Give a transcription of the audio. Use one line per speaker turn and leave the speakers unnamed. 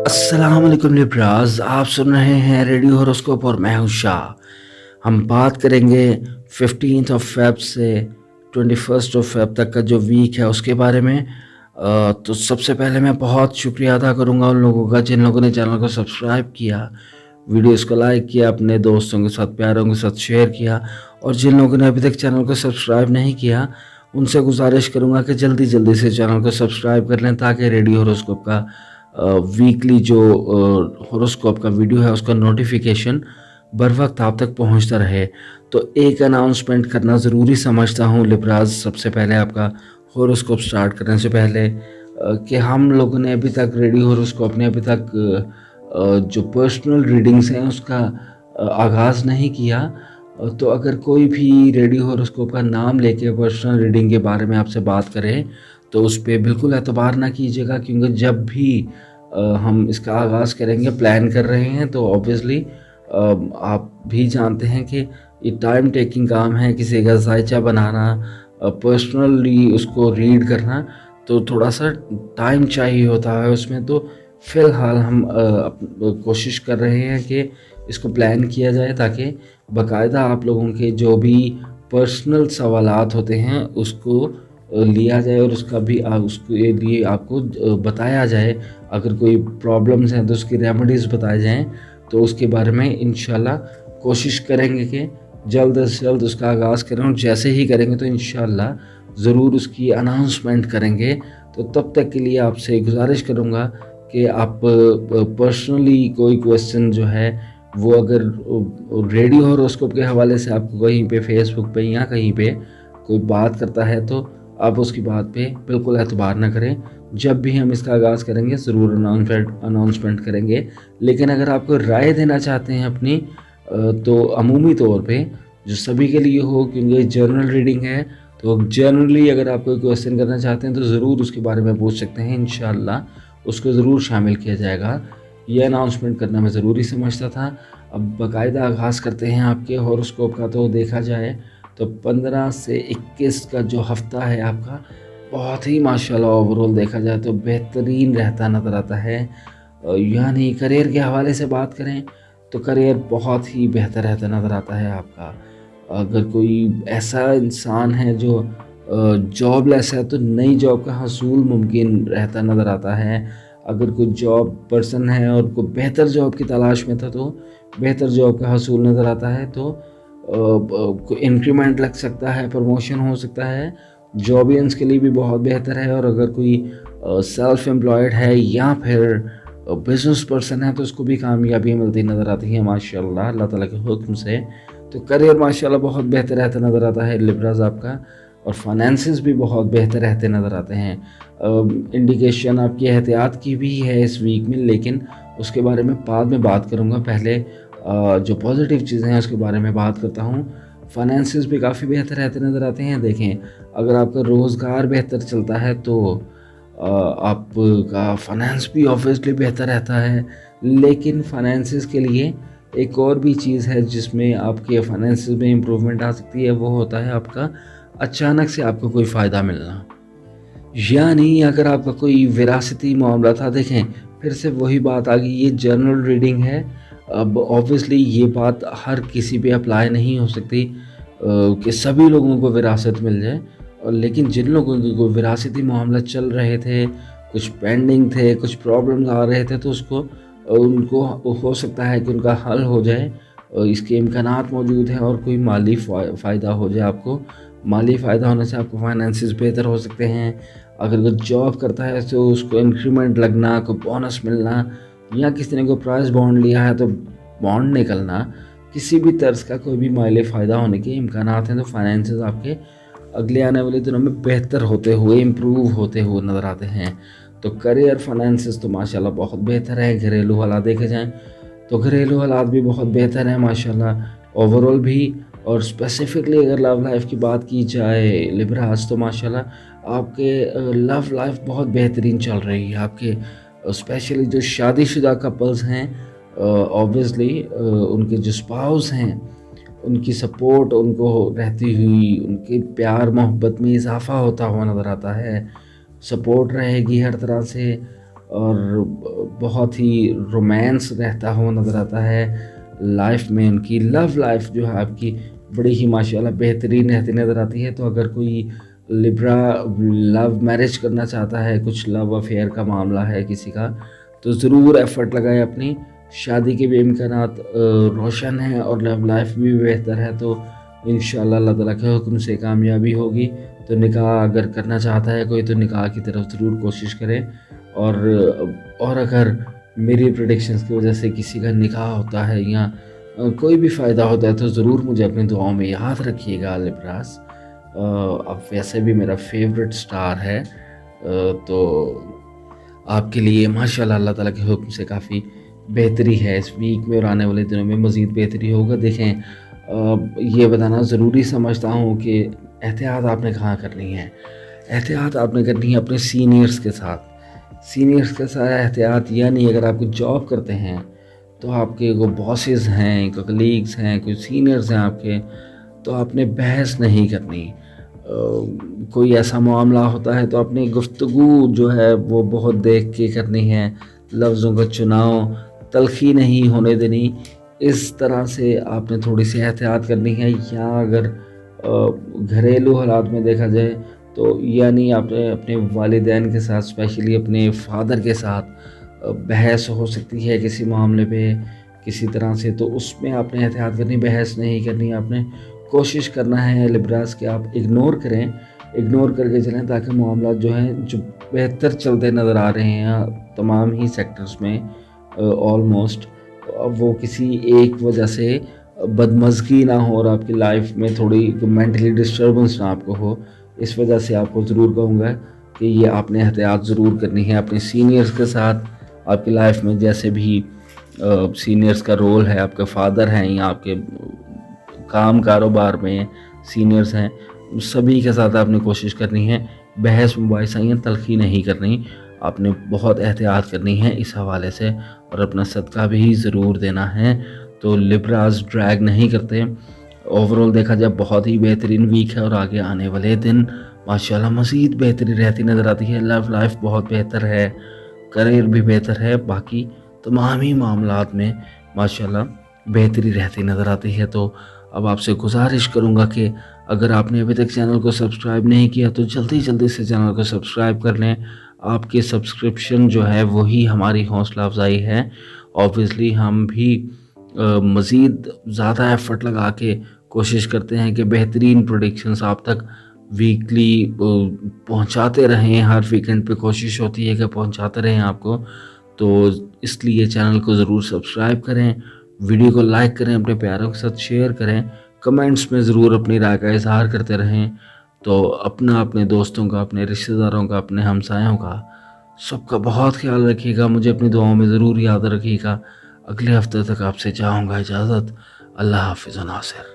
السلام علیکم لیبراز، آپ سن رہے ہیں ریڈیو ہوروسکوپ اور میں ہوں شاہ۔ ہم بات کریں گے 15 فیب سے 21 فیب تک کا جو ویک ہے اس کے بارے میں۔ تو سب سے پہلے میں بہت شکریہ ادا کروں گا ان لوگوں کا جن لوگوں نے چینل کو سبسکرائب کیا، ویڈیوز کو لائک کیا، اپنے دوستوں کے ساتھ پیاروں کے ساتھ شیئر کیا، اور جن لوگوں نے ابھی تک چینل کو سبسکرائب نہیں کیا ان سے گزارش کروں گا کہ جلدی سے چینل کو سبسکرائب کر لیں تاکہ ریڈیو ہوروسکوپ کا ویکلی جو ہوروسکوپ کا ویڈیو ہے اس کا نوٹیفیکیشن بر وقت آپ تک پہنچتا رہے۔ تو ایک اناؤنسمنٹ کرنا ضروری سمجھتا ہوں لیبراز، سب سے پہلے آپ کا ہوروسکوپ سٹارٹ کرنے سے پہلے، کہ ہم لوگوں نے ابھی تک ریڈیو ہوروسکوپ نے ابھی تک جو پرسنل ریڈنگز ہیں اس کا آغاز نہیں کیا۔ تو اگر کوئی بھی ریڈیو ہوروسکوپ کا نام لے کے پرسنل ریڈنگ کے بارے میں آپ سے بات کرے تو اس پہ بالکل اعتبار نہ کیجیے گا، کیونکہ جب بھی ہم اس کا آغاز کریں گے، پلان کر رہے ہیں، تو اوبویسلی آپ بھی جانتے ہیں کہ یہ ٹائم ٹیکنگ کام ہے، کسی کا ذائچہ بنانا، پرسنلی اس کو ریڈ کرنا، تو تھوڑا سا ٹائم چاہیے ہوتا ہے اس میں۔ تو فی الحال ہم کوشش کر رہے ہیں کہ اس کو پلان کیا جائے تاکہ باقاعدہ آپ لوگوں کے جو بھی پرسنل سوالات ہوتے ہیں اس کو لیا جائے اور اس کا بھی اس کے لیے آپ کو بتایا جائے۔ اگر کوئی پرابلمز ہیں تو اس کی ریمیڈیز بتائے جائیں، تو اس کے بارے میں انشاءاللہ کوشش کریں گے کہ جلد سے جلد اس کا آغاز کریں، اور جیسے ہی کریں گے تو انشاءاللہ ضرور اس کی اناؤنسمنٹ کریں گے۔ تو تب تک کے لیے آپ سے گزارش کروں گا کہ آپ پرسنلی کوئی کویسچن جو ہے وہ اگر ریڈیو ہوروسکوپ کے حوالے سے آپ کو کہیں پہ فیس بک پہ یا کہیں پہ کوئی بات کرتا ہے تو آپ اس کی بات پہ بالکل اعتبار نہ کریں۔ جب بھی ہم اس کا آغاز کریں گے ضرور اناؤنسمنٹ کریں گے، لیکن اگر آپ کو رائے دینا چاہتے ہیں اپنی، تو عمومی طور پہ جو سبھی کے لیے ہو، کیونکہ جرنل ریڈنگ ہے، تو جنرلی اگر آپ کوئی کویسچن کرنا چاہتے ہیں تو ضرور اس کے بارے میں پوچھ سکتے ہیں، انشاءاللہ اس کو ضرور شامل کیا جائے گا۔ یہ اناؤنسمنٹ کرنا میں ضروری سمجھتا تھا۔ اب باقاعدہ آغاز کرتے ہیں آپ کے ہوروسکوپ کا۔ تو دیکھا جائے تو 15 سے 21 کا جو ہفتہ ہے آپ کا بہت ہی ماشاءاللہ اوورال دیکھا جائے تو بہترین رہتا نظر آتا ہے۔ یعنی کریئر کے حوالے سے بات کریں تو کریئر بہت ہی بہتر رہتا نظر آتا ہے آپ کا۔ اگر کوئی ایسا انسان ہے جو جاب لیس ہے تو نئی جاب کا حصول ممکن رہتا نظر آتا ہے۔ اگر کوئی جاب پرسن ہے اور کوئی بہتر جاب کی تلاش میں تھا تو بہتر جاب کا حصول نظر آتا ہے، تو کوئی انکریمنٹ لگ سکتا ہے، پروموشن ہو سکتا ہے، جابینس کے لیے بھی بہت بہتر ہے۔ اور اگر کوئی سیلف امپلائڈ ہے یا پھر بزنس پرسن ہے تو اس کو بھی کامیابی ملتی نظر آتی ہے ماشاءاللہ اللہ تعالیٰ کے حکم سے۔ تو کریئر ماشاءاللہ بہت بہتر رہتا نظر آتا ہے لیبراز آپ کا، اور فائنینسز بھی بہت بہتر رہتے نظر آتے ہیں۔ انڈیکیشن آپ کی احتیاط کی بھی ہے اس ویک میں، لیکن اس کے بارے میں بعد میں بات کروں گا۔ پہلے جو پازیٹیو چیزیں ہیں اس کے بارے میں بات کرتا ہوں۔ فائنینسز بھی کافی بہتر رہتے نظر آتے ہیں۔ دیکھیں، اگر آپ کا روزگار بہتر چلتا ہے تو آپ کا فائنینس بھی آبویسلی بہتر رہتا ہے، لیکن فائنینسز کے لیے ایک اور بھی چیز ہے جس میں آپ کے فائنینسز میں امپروومنٹ آ سکتی ہے، وہ ہوتا ہے آپ کا اچانک سے آپ کو کوئی فائدہ ملنا۔ یعنی اگر آپ کا کوئی وراثتی معاملہ تھا، دیکھیں پھر سے وہی بات آ گئی، یہ جرنل ریڈنگ ہے۔ اب اوبویسلی یہ بات ہر کسی پہ اپلائی نہیں ہو سکتی کہ سبھی لوگوں کو وراثت مل جائے، لیکن جن لوگوں کے کوئی وراثتی معاملہ چل رہے تھے، کچھ پینڈنگ تھے، کچھ پرابلمز آ رہے تھے، تو ان کو ہو سکتا ہے کہ ان کا حل ہو جائے، اس کے امکانات موجود ہیں، اور کوئی مالی فائدہ ہو جائے آپ کو۔ مالی فائدہ ہونے سے آپ کو فائنینسز بہتر ہو سکتے ہیں۔ اگر کوئی جاب کرتا ہے تو اس کو انکریمنٹ لگنا، کوئی بونس ملنا، یا کسی نے کوئی پرائز بانڈ لیا ہے تو بانڈ نکلنا، کسی بھی طرز کا کوئی بھی مالی فائدہ ہونے کے امکانات ہیں۔ تو فائنینسز آپ کے اگلے آنے والے دنوں میں بہتر ہوتے ہوئے، امپروو ہوتے ہوئے نظر آتے ہیں۔ تو کریئر فائنینسز تو ماشاءاللہ بہت بہتر ہے۔ گھریلو حالات دیکھے جائیں تو گھریلو حالات بھی بہت بہتر ہیں ماشاءاللہ اوورال بھی۔ اور اسپیسیفکلی اگر لو لائف کی بات کی جائے لیبراز، تو ماشاءاللہ آپ کے لو لائف بہت بہترین چل رہی ہے آپ کے، اسپیشلی جو شادی شدہ کپلز ہیں، اوبویسلی ان کے جو اسپاؤس ہیں ان کی سپورٹ ان کو رہتی ہوئی، ان کے پیار محبت میں اضافہ ہوتا ہوا نظر آتا ہے۔ سپورٹ رہے گی ہر طرح سے، اور بہت ہی رومانس رہتا ہوا نظر آتا ہے لائف میں. ان کی لو لائف جو ہے آپ کی بڑی ہی ماشاءاللہ بہترین رہتی نظر آتی ہے. تو اگر کوئی لبرا لو میرج کرنا چاہتا ہے, کچھ لو افیئر کا معاملہ ہے کسی کا, تو ضرور ایفرٹ لگائے. اپنی شادی کے بھی امکانات روشن ہیں اور لو لائف بھی بہتر ہے. تو انشاءاللہ اللہ تعالیٰ کے حکم سے کامیابی ہوگی. تو نکاح اگر کرنا چاہتا ہے کوئی, تو نکاح کی طرف ضرور کوشش کرے. اور اگر میری پریڈکشنز کی وجہ سے کسی کا نکاح ہوتا ہے یا کوئی بھی فائدہ ہوتا ہے, تو ضرور مجھے اپنی دعاؤں میں یاد رکھیے گا. لبراز اب ویسے بھی میرا فیوریٹ سٹار ہے, تو آپ کے لیے ماشاءاللہ اللہ تعالیٰ کے حکم سے کافی بہتری ہے اس ویک میں, اور آنے والے دنوں میں مزید بہتری ہوگا. دیکھیں, یہ بتانا ضروری سمجھتا ہوں کہ احتیاط آپ نے کہاں کرنی ہے. احتیاط آپ نے کرنی ہے اپنے سینئرز کے ساتھ. سینئرز کے ساتھ احتیاط یعنی اگر آپ کو جاب کرتے ہیں تو آپ کے کوئی باسز ہیں, کوئی کلیگز ہیں, کوئی سینئرز ہیں آپ کے, تو آپ نے بحث نہیں کرنی. کوئی ایسا معاملہ ہوتا ہے تو اپنی گفتگو جو ہے وہ بہت دیکھ کے کرنی ہے. لفظوں کا چناؤ تلخی نہیں ہونے دینی. اس طرح سے آپ نے تھوڑی سی احتیاط کرنی ہے. یا اگر گھریلو حالات میں دیکھا جائے تو یعنی آپ نے اپنے والدین کے ساتھ, اسپیشلی اپنے فادر کے ساتھ بحث ہو سکتی ہے کسی معاملے پہ کسی طرح سے, تو اس میں آپ نے احتیاط کرنی, بحث نہیں کرنی. آپ نے کوشش کرنا ہے لبراز کہ آپ اگنور کر کے چلیں, تاکہ معاملات جو ہیں جو بہتر چلتے نظر آ رہے ہیں تمام ہی سیکٹرز میں آلموسٹ, وہ کسی ایک وجہ سے بدمزگی نہ ہو اور آپ کی لائف میں تھوڑی مینٹلی ڈسٹربنس نہ آپ کو ہو. اس وجہ سے آپ کو ضرور کہوں گا کہ یہ آپ نے احتیاط ضرور کرنی ہے اپنے سینئرز کے ساتھ. آپ کی لائف میں جیسے بھی سینئرز کا رول ہے, آپ کے فادر ہیں یا آپ کے کاروبار میں سینئرز ہیں, سبھی کے ساتھ آپ نے کوشش کرنی ہے بحث مباحثہ یا تلخی نہیں کرنی. آپ نے بہت احتیاط کرنی ہے اس حوالے سے, اور اپنا صدقہ بھی ضرور دینا ہے. تو لبراز ڈریگ نہیں کرتے. اوورال دیکھا جائے بہت ہی بہترین ویک ہے, اور آگے آنے والے دن ماشاءاللہ مزید بہتری رہتی نظر آتی ہے. لو لائف بہت بہتر ہے, کریئر بھی بہتر ہے, باقی تمام ہی معاملات میں ماشاءاللہ بہتری رہتی نظر آتی ہے. تو اب آپ سے گزارش کروں گا کہ اگر آپ نے ابھی تک چینل کو سبسکرائب نہیں کیا تو جلدی سے چینل کو سبسکرائب کر لیں. آپ کی سبسکرپشن جو ہے وہی ہماری حوصلہ افزائی ہے. اوبویسلی ہم بھی مزید زیادہ ایفرٹ لگا کے کوشش کرتے ہیں کہ بہترین پروڈکشنز آپ تک ویکلی پہنچاتے رہیں. ہر ویکنڈ پہ کوشش ہوتی ہے کہ پہنچاتے رہیں آپ کو. تو اس لیے چینل کو ضرور سبسکرائب کریں, ویڈیو کو لائک کریں, اپنے پیاروں کے ساتھ شیئر کریں, کمنٹس میں ضرور اپنی رائے کا اظہار کرتے رہیں. تو اپنے دوستوں کا, اپنے رشتہ داروں کا, اپنے ہمسایوں کا, سب کا بہت خیال رکھیے گا. مجھے اپنی دعاؤں میں ضرور یاد رکھیے گا. اگلے ہفتے تک آپ سے چاہوں گا اجازت. اللہ حافظ. ناصر.